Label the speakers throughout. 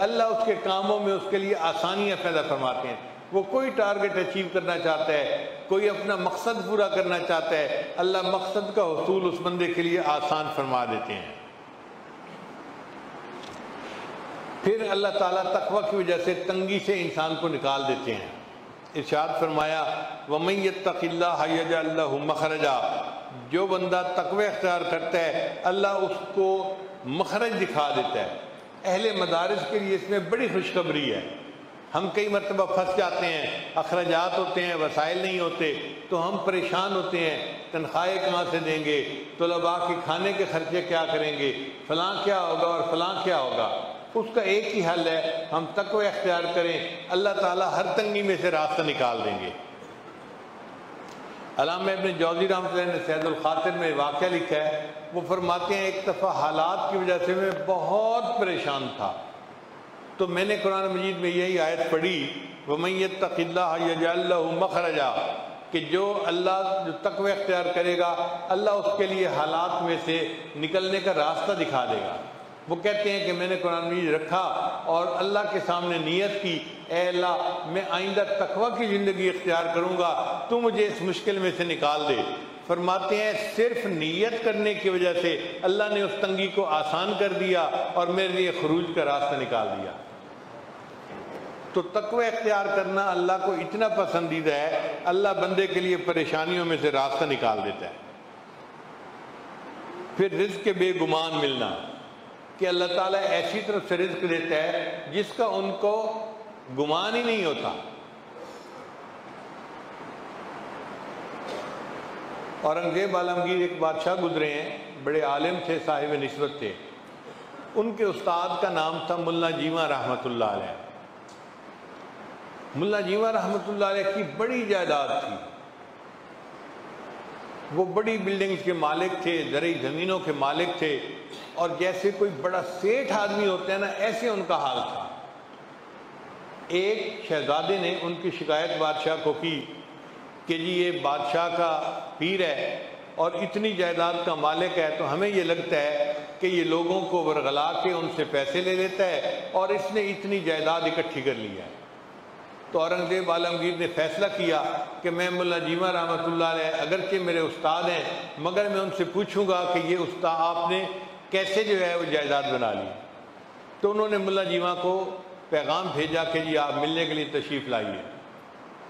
Speaker 1: اللہ اس کے کاموں میں اس کے لیے آسانیاں پیدا فرماتے ہیں۔ وہ کوئی ٹارگٹ اچیو کرنا چاہتا ہے، کوئی اپنا مقصد پورا کرنا چاہتا ہے، اللہ مقصد کا حصول اس بندے کے لیے آسان فرما دیتے ہیں۔ پھر اللہ تعالیٰ تقوی کی وجہ سے تنگی سے انسان کو نکال دیتے ہیں۔ ارشاد فرمایا وَمَن يَتَّقِ اللَّهَ يَجْعَل لَّهُ مَخْرَجًا، جو بندہ تقوی اختیار کرتا ہے اللہ اس کو مخرج دکھا دیتا ہے۔ اہل مدارس کے لیے اس میں بڑی خوشخبری ہے۔ ہم کئی مرتبہ پھنس جاتے ہیں، اخراجات ہوتے ہیں، وسائل نہیں ہوتے تو ہم پریشان ہوتے ہیں، تنخواہیں کہاں سے دیں گے، طلباء کے کھانے کے خرچے کیا کریں گے، فلاں کیا ہوگا اور فلاں کیا ہوگا۔ اس کا ایک ہی حل ہے، ہم تقوی اختیار کریں، اللہ تعالیٰ ہر تنگی میں سے راستہ نکال دیں گے۔ علامہ ابن جوزی رحمۃ اللہ نے سید الخاطر میں واقعہ لکھا ہے، وہ فرماتے ہیں ایک دفعہ حالات کی وجہ سے میں بہت پریشان تھا، تو میں نے قرآن مجید میں یہی آیت پڑھی وَمَن يَتَّقِ اللَّهَ يَجْعَل لَّهُ مَخْرَجًا، کہ جو تقوی اختیار کرے گا اللہ اس کے لیے حالات میں سے نکلنے کا راستہ دکھا دے گا۔ وہ کہتے ہیں کہ میں نے قرآن مجید رکھا اور اللہ کے سامنے نیت کی، اے اللہ میں آئندہ تقوی کی زندگی اختیار کروں گا، تو مجھے اس مشکل میں سے نکال دے۔ فرماتے ہیں صرف نیت کرنے کی وجہ سے اللہ نے اس تنگی کو آسان کر دیا اور میرے لیے خروج کا راستہ نکال دیا۔ تو تقوی اختیار کرنا اللہ کو اتنا پسندیدہ ہے، اللہ بندے کے لیے پریشانیوں میں سے راستہ نکال دیتا ہے۔ پھر رزق کے بے گمان ملنا، کہ اللہ تعالیٰ ایسی طرف سے رزق دیتا ہے جس کا ان کو گمان ہی نہیں ہوتا۔ اورنگزیب عالمگیر ایک بادشاہ گزرے ہیں، بڑے عالم تھے، صاحب نسبت تھے۔ ان کے استاد کا نام تھا ملا جیواں رحمۃ اللہ علیہ۔ ملا جیواں رحمۃ اللہ علیہ کی بڑی جائیداد تھی، وہ بڑی بلڈنگز کے مالک تھے، زرعی زمینوں کے مالک تھے، اور جیسے کوئی بڑا سیٹھ آدمی ہوتا ہے نا، ایسے ان کا حال تھا۔ ایک شہزادے نے ان کی شکایت بادشاہ کو کی کہ جی یہ بادشاہ کا پیر ہے اور اتنی جائیداد کا مالک ہے، تو ہمیں یہ لگتا ہے کہ یہ لوگوں کو ورغلا کے ان سے پیسے لے لیتا ہے اور اس نے اتنی جائیداد اکٹھی کر لی ہے۔ تو اورنگزیب عالمگیر نے فیصلہ کیا کہ میں ملا جیواں رحمۃ اللہ علیہ اگرچہ میرے استاد ہیں مگر میں ان سے پوچھوں گا کہ یہ استاد آپ نے کیسے جو ہے وہ جائیداد بنا لی۔ تو انہوں نے ملا جیواں کو پیغام بھیجا کہ جی آپ ملنے کے لیے تشریف لائیے۔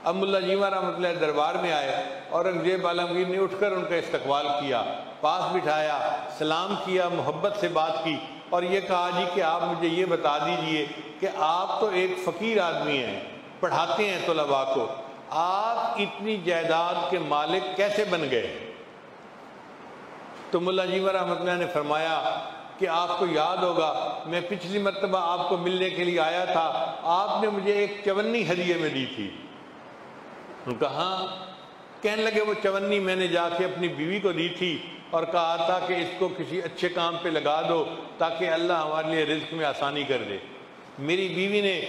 Speaker 1: اب ملا جیواں رحمۃ اللہ دربار میں آئے، اورنگزیب عالمگیر نے اٹھ کر ان کا استقبال کیا، پاس بٹھایا، سلام کیا، محبت سے بات کی اور یہ کہا جی کہ آپ مجھے یہ بتا دیجئے کہ آپ تو ایک فقیر آدمی ہیں، پڑھاتے ہیں طلباء کو، آپ اتنی جائیداد کے مالک کیسے بن گئے؟ تو ملا جیواں رحمۃ اللہ نے فرمایا کہ آپ کو یاد ہوگا میں پچھلی مرتبہ آپ کو ملنے کے لیے آیا تھا، آپ نے مجھے ایک چونی ہدیے میں دی تھی۔ ان کا ہاں۔ کہنے لگے وہ چونی میں نے جا کے اپنی بیوی کو دی تھی اور کہا تھا کہ اس کو کسی اچھے کام پہ لگا دو تاکہ اللہ ہمارے لیے رزق میں آسانی کر دے۔ میری بیوی نے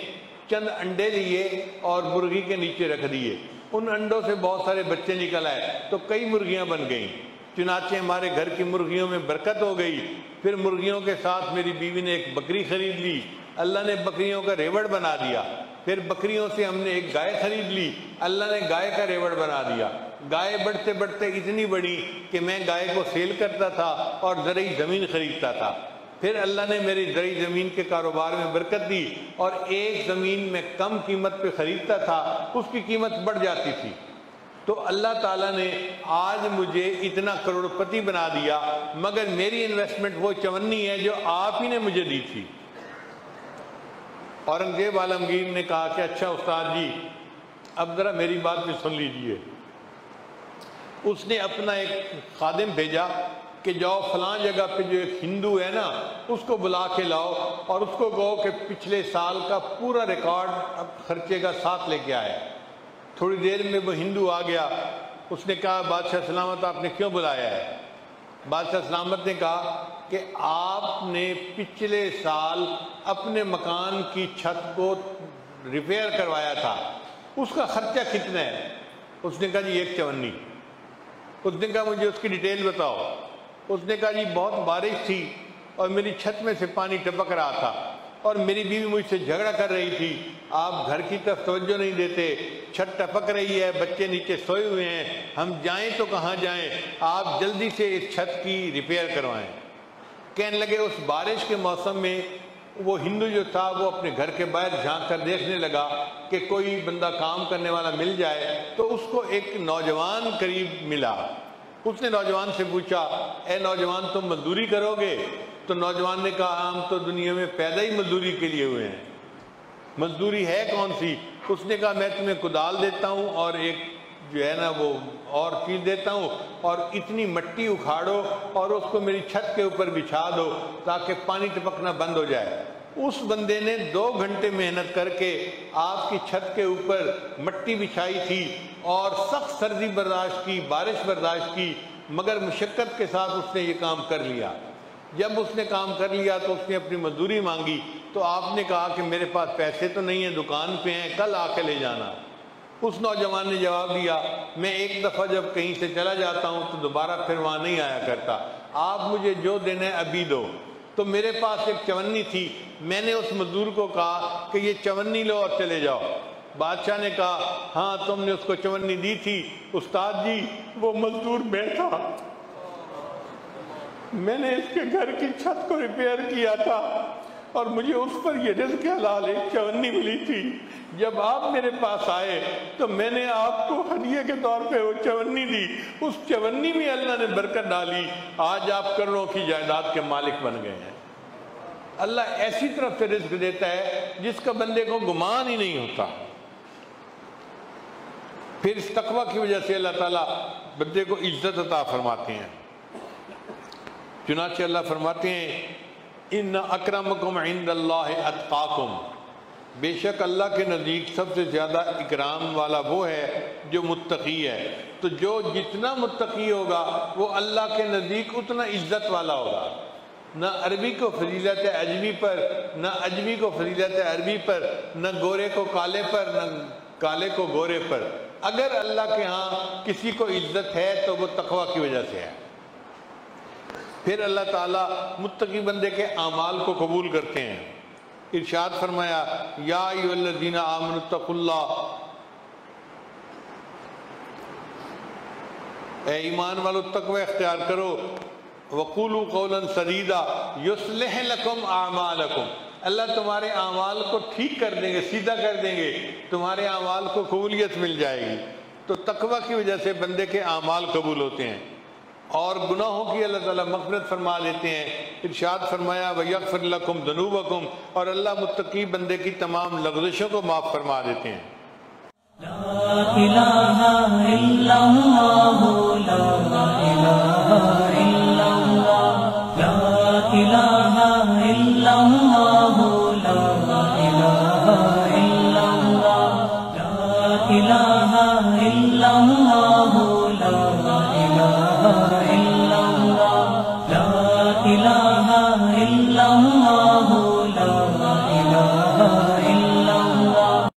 Speaker 1: چند انڈے لیے اور مرغی کے نیچے رکھ دیے، ان انڈوں سے بہت سارے بچے نکل آئے تو کئی مرغیاں بن گئیں، چنانچہ ہمارے گھر کی مرغیوں میں برکت ہو گئی۔ پھر مرغیوں کے ساتھ میری بیوی نے ایک بکری خرید لی، اللہ نے بکریوں کا ریوڑ بنا دیا۔ پھر بکریوں سے ہم نے ایک گائے خرید لی، اللہ نے گائے کا ریوڑ بنا دیا۔ گائے بڑھتے بڑھتے اتنی بڑی کہ میں گائے کو سیل کرتا تھا اور زرعی زمین خریدتا تھا۔ پھر اللہ نے میری زرعی زمین کے کاروبار میں برکت دی اور ایک زمین میں کم قیمت پہ خریدتا تھا، اس کی قیمت بڑھ جاتی تھی۔ تو اللہ تعالیٰ نے آج مجھے اتنا کروڑ پتی بنا دیا، مگر میری انویسٹمنٹ وہ چونی ہے جو آپ ہی نے مجھے دی تھی۔ اورنگزیب عالمگیر نے کہا کہ اچھا استاد جی اب ذرا میری بات بھی سن لیجئے۔ اس نے اپنا ایک خادم بھیجا کہ جاؤ فلاں جگہ پہ جو ایک ہندو ہے نا اس کو بلا کے لاؤ اور اس کو کہو کہ پچھلے سال کا پورا ریکارڈ خرچے کا ساتھ لے کے آئے۔ تھوڑی دیر میں وہ ہندو آ گیا، اس نے کہا بادشاہ سلامت آپ نے کیوں بلایا ہے؟ بادشاہ سلامت نے کہا کہ آپ نے پچھلے سال اپنے مکان کی چھت کو ریپیئر کروایا تھا، اس کا خرچہ کتنا ہے؟ اس نے کہا جی ایک چونی۔ اس نے کہا مجھے اس کی ڈیٹیل بتاؤ۔ اس نے کہا جی بہت بارش تھی اور میری چھت میں سے پانی ٹپک رہا تھا اور میری بیوی مجھ سے جھگڑا کر رہی تھی، آپ گھر کی طرف توجہ نہیں دیتے، چھت ٹپک رہی ہے، بچے نیچے سوئے ہوئے ہیں، ہم جائیں تو کہاں جائیں، آپ جلدی سے اس چھت کی ریپیئر کروائیں۔ کہنے لگے اس بارش کے موسم میں وہ ہندو جو تھا وہ اپنے گھر کے باہر جھانک کر دیکھنے لگا کہ کوئی بندہ کام کرنے والا مل جائے، تو اس کو ایک نوجوان قریب ملا۔ اس نے نوجوان سے پوچھا، اے نوجوان تم مزدوری کرو گے؟ تو نوجوان نے کہا ہم تو دنیا میں پیدا ہی مزدوری کے لیے ہوئے ہیں، مزدوری ہے کون سی؟ اس نے کہا میں تمہیں کدال دیتا ہوں اور ایک جو ہے نا وہ اور چیز دیتا ہوں، اور اتنی مٹی اکھاڑو اور اس کو میری چھت کے اوپر بچھا دو تاکہ پانی ٹپکنا بند ہو جائے۔ اس بندے نے 2 گھنٹے محنت کر کے آپ کی چھت کے اوپر مٹی بچھائی تھی اور سخت سردی برداشت کی، بارش برداشت کی، مگر مشقت کے ساتھ اس نے یہ کام کر لیا۔ جب اس نے کام کر لیا تو اس نے اپنی مزدوری مانگی، تو آپ نے کہا کہ میرے پاس پیسے تو نہیں ہیں، دکان پہ ہیں، کل آ کے لے جانا۔ اس نوجوان نے جواب دیا میں ایک دفعہ جب کہیں سے چلا جاتا ہوں تو دوبارہ پھر وہاں نہیں آیا کرتا، آپ مجھے جو دینا ہے ابھی دو۔ تو میرے پاس ایک چونی تھی، میں نے اس مزدور کو کہا کہ یہ چونی لو اور چلے جاؤ۔ بادشاہ نے کہا ہاں تم نے اس کو چونی دی تھی استاد جی، وہ مزدور میں تھا، میں نے اس کے گھر کی چھت کو ریپیئر کیا تھا اور مجھے اس پر یہ رزق حلال ایک چونی ملی تھی۔ جب آپ میرے پاس آئے تو میں نے آپ کو ہدیے کے طور پہ وہ چونی دی، اس چونی میں اللہ نے برکت ڈالی، آج آپ کروڑوں کی جائیداد کے مالک بن گئے ہیں۔ اللہ ایسی طرف سے رزق دیتا ہے جس کا بندے کو گمان ہی نہیں ہوتا۔ پھر اس تقوی کی وجہ سے اللہ تعالیٰ بندے کو عزت عطا فرماتے ہیں۔ چنانچہ اللہ فرماتے ہیں ان اکرمکم عند اللہ اتقاکم، بے شک اللہ کے نزدیک سب سے زیادہ اکرام والا وہ ہے جو متقی ہے۔ تو جو جتنا متقی ہوگا وہ اللہ کے نزدیک اتنا عزت والا ہوگا۔ نہ عربی کو فضیلت ہے عجمی پر، نہ عجمی کو فضیلت ہے عربی پر، نہ گورے کو کالے پر، نہ کالے کو گورے پر۔ اگر اللہ کے ہاں کسی کو عزت ہے تو وہ تقوی کی وجہ سے ہے۔ پھر اللہ تعالیٰ متقی بندے کے اعمال کو قبول کرتے ہیں۔ ارشاد فرمایا یا ایھا الذین آمنوا اتقوا اللہ، اے ایمان والو تقوی اختیار کرو، وقولوا قولا سدیدا یصلح لکم اعمالکم، اللہ تمہارے اعمال کو ٹھیک کر دیں گے، سیدھا کر دیں گے، تمہارے اعمال کو قبولیت مل جائے گی۔ تو تقوی کی وجہ سے بندے کے اعمال قبول ہوتے ہیں اور گناہوں کی اللہ تعالیٰ مغفرت فرما دیتے ہیں۔ ارشاد فرمایا وَيَغْفِرْ لَكُمْ ذُنُوبَكُمْ، اور اللہ متقی بندے کی تمام لغزشوں کو معاف فرما دیتے ہیں۔
Speaker 2: لا الہ الا اللہ، لا الہ الا اللہ، لا الہ الا اللہ، لا الہ الا اللہ، لا الہ الا اللہ، لا الہ الا اللہ۔